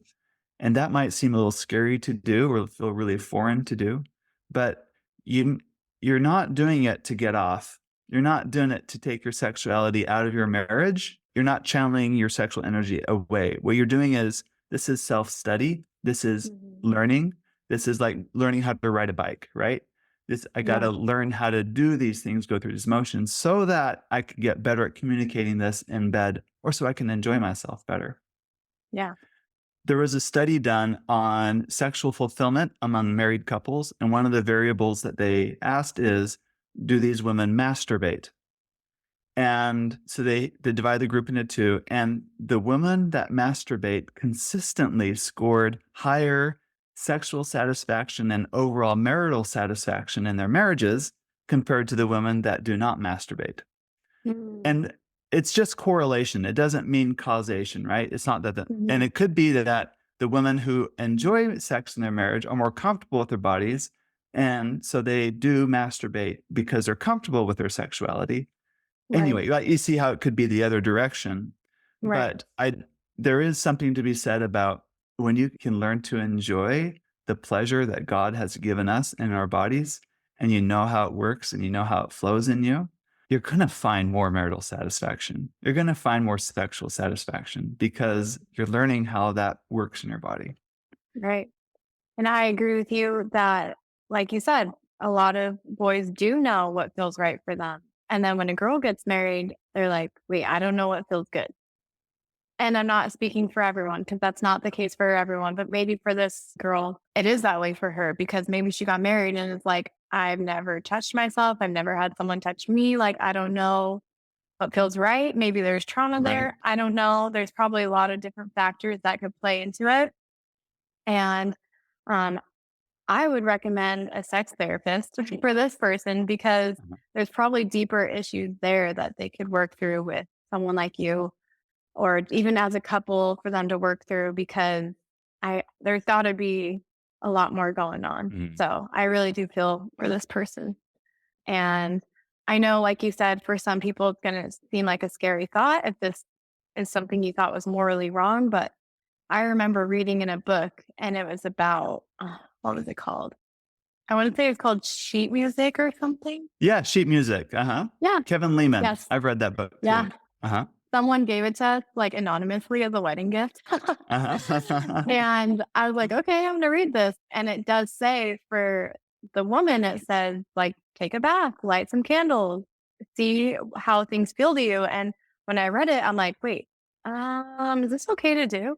And that might seem a little scary to do or feel really foreign to do, but you're not doing it to get off. You're not doing it to take your sexuality out of your marriage. You're not channeling your sexual energy away. What you're doing is, this is self-study. This is learning. This is like learning how to ride a bike, right? I got to learn how to do these things, go through these motions so that I could get better at communicating this in bed, or so I can enjoy myself better. Yeah. There was a study done on sexual fulfillment among married couples, and one of the variables that they asked is, do these women masturbate? And so they divide the group into two, and the women that masturbate consistently scored higher sexual satisfaction and overall marital satisfaction in their marriages compared to the women that do not masturbate. And it's just correlation. It doesn't mean causation, right? It's not that, and it could be that the women who enjoy sex in their marriage are more comfortable with their bodies, and so they do masturbate because they're comfortable with their sexuality. Anyway, you see how it could be the other direction. But there is something to be said about when you can learn to enjoy the pleasure that God has given us in our bodies, and you know how it works and you know how it flows in you, you're going to find more marital satisfaction. You're going to find more sexual satisfaction because you're learning how that works in your body. Right. And I agree with you that, like you said, a lot of boys do know what feels right for them. And then when a girl gets married, they're like, wait, I don't know what feels good. And I'm not speaking for everyone because that's not the case for everyone. But maybe for this girl, it is that way for her because maybe she got married and it's like, I've never touched myself. I've never had someone touch me. Like, I don't know what feels right. Maybe there's trauma there. I don't know. There's probably a lot of different factors that could play into it. And I would recommend a sex therapist for this person because there's probably deeper issues there that they could work through with someone like you, or even as a couple for them to work through, because there's got to be a lot more going on. So I really do feel for this person. And I know, like you said, for some people, it's going to seem like a scary thought if this is something you thought was morally wrong. But I remember reading in a book, and it was about, what was it called? I want to say it's called sheet music or something. Yeah, sheet music. Yeah. Kevin Lehman. Yes. I've read that book. Yeah. Too. Someone gave it to us like anonymously as a wedding gift. And I was like, okay, I'm going to read this. And it does say for the woman, it says like, take a bath, light some candles, see how things feel to you. And when I read it, I'm like, wait, is this okay to do?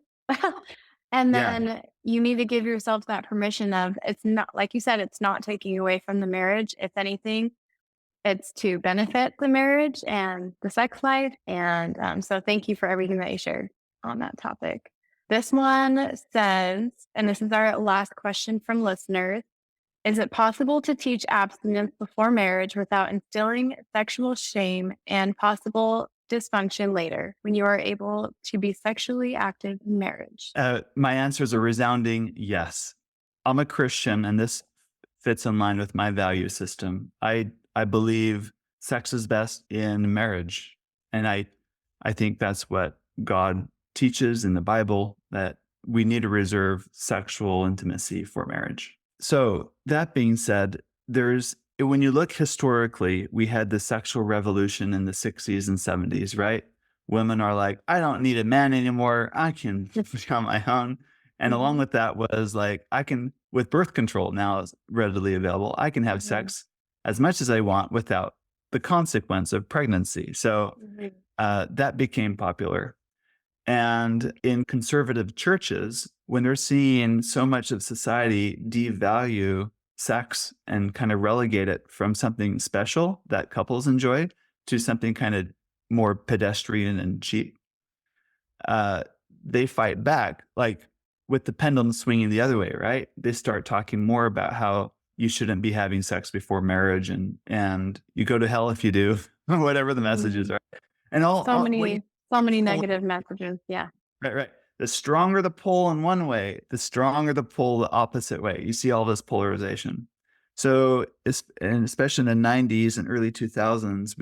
And then you need to give yourself that permission of, it's not, like you said, it's not taking away from the marriage. If anything, it's to benefit the marriage and the sex life. And so thank you for everything that you shared on that topic. This one says, and this is our last question from listeners, is it possible to teach abstinence before marriage without instilling sexual shame and possible dysfunction later when you are able to be sexually active in marriage? My answer is a resounding yes. I'm a Christian, and this fits in line with my value system. I believe sex is best in marriage. And I think that's what God teaches in the Bible, that we need to reserve sexual intimacy for marriage. So that being said, when you look historically, we had the sexual revolution in the 60s and 70s, right? Women are like, I don't need a man anymore. I can be on my own. And along with that was like, with birth control now is readily available, I can have sex as much as I want without the consequence of pregnancy. So that became popular. And in conservative churches, when they're seeing so much of society devalue sex and kind of relegate it from something special that couples enjoy to something kind of more pedestrian and cheap, they fight back, like with the pendulum swinging the other way, right? They start talking more about how you shouldn't be having sex before marriage, and you go to hell if you do, whatever the messages are. And so many negative messages. Yeah. Right. The stronger the pull in one way, the stronger the pull the opposite way. You see all this polarization. So, and especially in the 90s and early 2000s,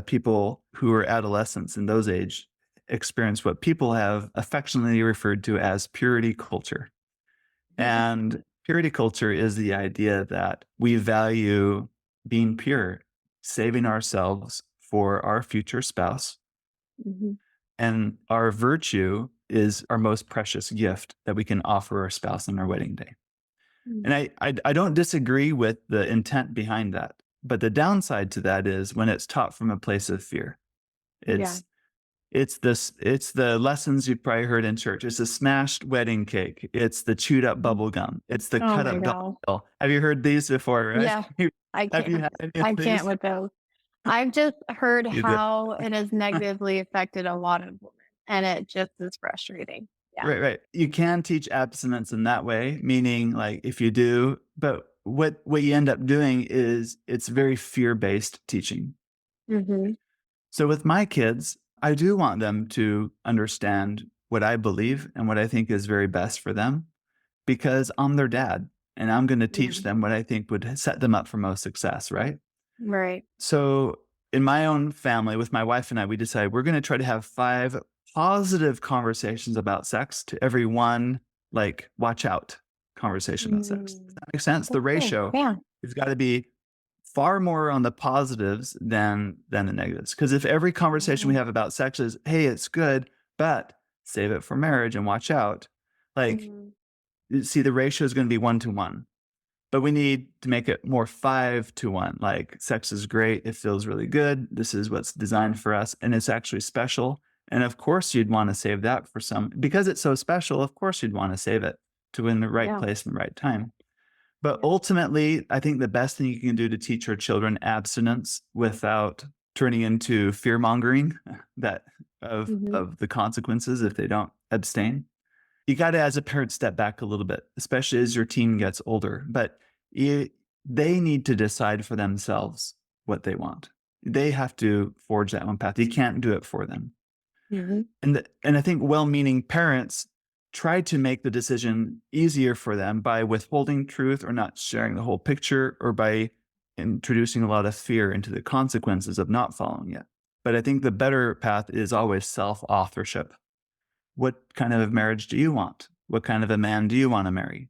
people who were adolescents in those age experience what people have affectionately referred to as purity culture. And purity culture is the idea that we value being pure, saving ourselves for our future spouse. Mhm. And our virtue is our most precious gift that we can offer our spouse on our wedding day. Mm. And I don't disagree with the intent behind that. But the downside to that is when it's taught from a place of fear. Yeah. It's the lessons you've probably heard in church. It's the smashed wedding cake. It's the chewed up bubble gum. It's the Oh cut my up God. dollar. Have you heard these before, right? Yeah. I Have you can't. had any I of can't these? with those. I've just heard Either. how it has negatively affected a lot of women, and it just is frustrating. Yeah. Right. You can teach abstinence in that way, meaning like if you do, but what you end up doing is it's very fear-based teaching. Mm-hmm. So with my kids, I do want them to understand what I believe and what I think is very best for them because I'm their dad and I'm going to teach them what I think would set them up for most success, right? Right. So in my own family, with my wife and I, we decided we're going to try to have 5 positive conversations about sex to every one, like, watch out conversation about sex. Does that make sense? The That's cool. ratio Yeah. has got to be far more on the positives than the negatives. Because if every conversation we have about sex is, hey, it's good, but save it for marriage and watch out, like, Mhm. you see, the ratio is going to be 1 to 1. But we need to make it more 5 to 1. Like, sex is great. It feels really good. This is what's designed for us. And it's actually special. And of course, you'd want to save that for because it's so special, of course, you'd want to save it to in the right Yeah. place and the right time. But Yeah. ultimately, I think the best thing you can do to teach your children abstinence without turning into fear mongering Mhm. of the consequences if they don't abstain, you got to, as a parent, step back a little bit, especially as your teen gets older. But they need to decide for themselves what they want. They have to forge that own path. You can't do it for them. Mhm. And I think well-meaning parents try to make the decision easier for them by withholding truth or not sharing the whole picture or by introducing a lot of fear into the consequences of not following it. But I think the better path is always self-authorship. What kind of marriage do you want? What kind of a man do you want to marry?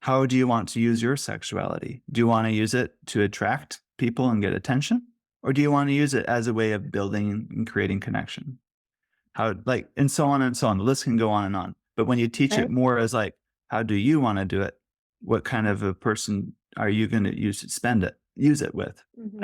How do you want to use your sexuality? Do you want to use it to attract people and get attention? Or do you want to use it as a way of building and creating connection? And so on and so on. The list can go on and on. But when you teach it Right. more as like, how do you want to do it? What kind of a person are you going to use it with? Mhm.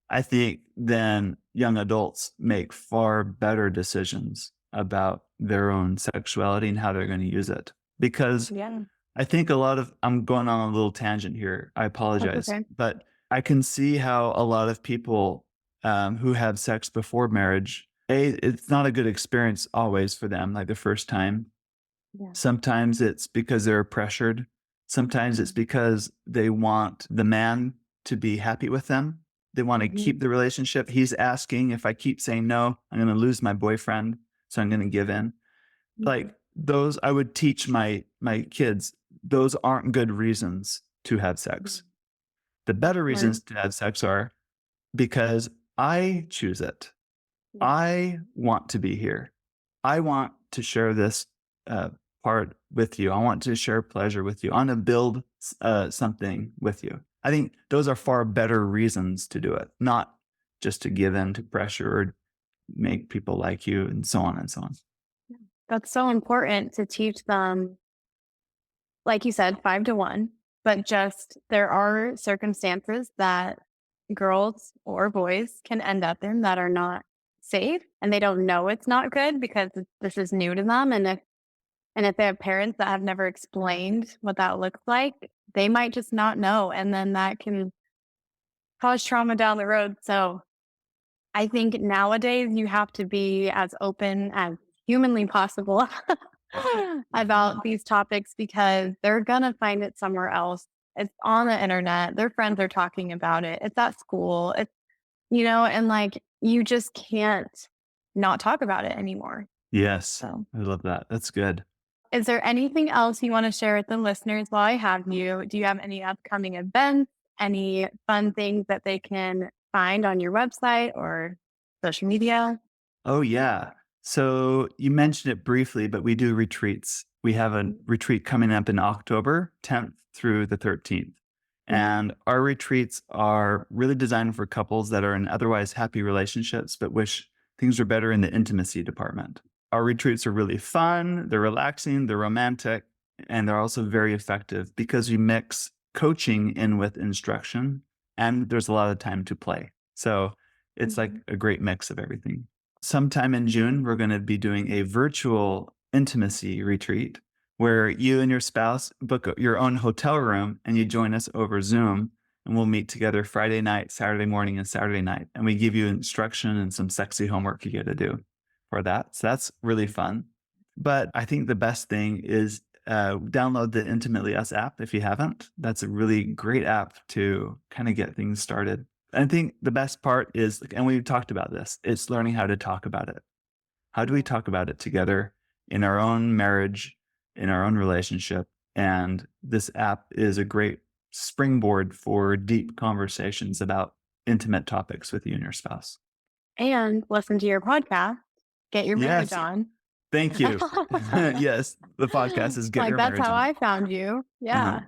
I think then young adults make far better decisions about their own sexuality and how they're going to use it. Because Yeah. I think I'm going on a little tangent here. I apologize. okay. But I can see how a lot of people who have sex before marriage, it's not a good experience always for them, like the first time. Yeah. Sometimes it's because they're pressured. Sometimes it's because they want the man to be happy with them. They want to Mhm. keep the relationship. He's asking, if I keep saying no, I'm going to lose my boyfriend. So I'm going to give in. Like those, I would teach my kids, those aren't good reasons to have sex. The better Right. reasons to have sex are because I choose it. Yeah. I want to be here. I want to share this part with you. I want to share pleasure with you. I want to build something with you. I think those are far better reasons to do it, not just to give in to pressure or make people like you and so on and so on. That's so important to teach them, like you said, 5 to 1, but just there are circumstances that girls or boys can end up in that are not safe and they don't know it's not good because this is new to them. And if they have parents that have never explained what that looks like, they might just not know. And then that can cause trauma down the road. So I think nowadays you have to be as open as humanly possible about these topics because they're going to find it somewhere else. It's on the internet. Their friends are talking about it. It's at school. And like you just can't not talk about it anymore. Yes, So, I love that. That's good. is there anything else you want to share with the listeners while I have you? Do you have any upcoming events, any fun things that they can find on your website or social media? Oh, yeah. So you mentioned it briefly, but we do retreats. We have a retreat coming up in October 10th through the 13th. And our retreats are really designed for couples that are in otherwise happy relationships, but wish things were better in the intimacy department. Our retreats are really fun, they're relaxing, they're romantic, and they're also very effective because we mix coaching in with instruction, and there's a lot of time to play. So it's like a great mix of everything. Sometime in June, we're going to be doing a virtual intimacy retreat where you and your spouse book your own hotel room and you join us over Zoom, and we'll meet together Friday night, Saturday morning, and Saturday night. And we give you instruction and some sexy homework you get to do for that. So that's really fun. But I think the best thing is download the Intimately Us app if you haven't. That's a really great app to kind of get things started. I think the best part is, and we've talked about this, it's learning how to talk about it. How do we talk about it together in our own marriage, in our own relationship? And this app is a great springboard for deep conversations about intimate topics with you and your spouse. And listen to your podcast, Get Your Marriage Yes. On. Thank you. Yes, the podcast is Get Like Your that's Marriage how On. I found you. Yeah. Uh-huh.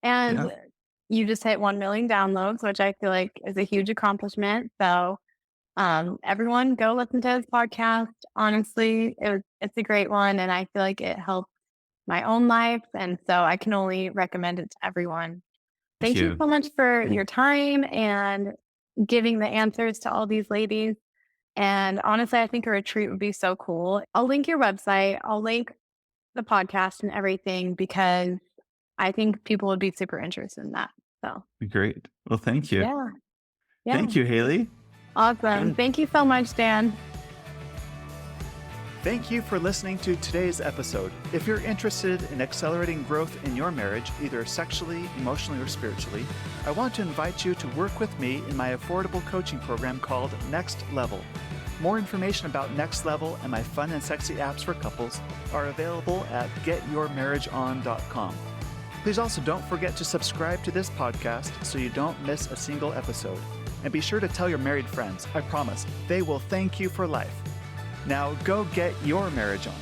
And Yeah. you just hit 1 million downloads, which I feel like is a huge accomplishment. So everyone go listen to his podcast. Honestly, it's a great one. And I feel like it helped my own life. And so I can only recommend it to everyone. Thank you so much for your time and giving the answers to all these ladies. And honestly, I think a retreat would be so cool. I'll link your website. I'll link the podcast and everything because I think people would be super interested in that. So Great. Well, thank you. yeah. Thank you, Hailey. Awesome. Thank you so much, Dan. Thank you for listening to today's episode. If you're interested in accelerating growth in your marriage, either sexually, emotionally, or spiritually, I want to invite you to work with me in my affordable coaching program called Next Level. More information about Next Level and my fun and sexy apps for couples are available at getyourmarriageon.com. Please also don't forget to subscribe to this podcast so you don't miss a single episode. And be sure to tell your married friends. I promise, they will thank you for life. Now go get your marriage on.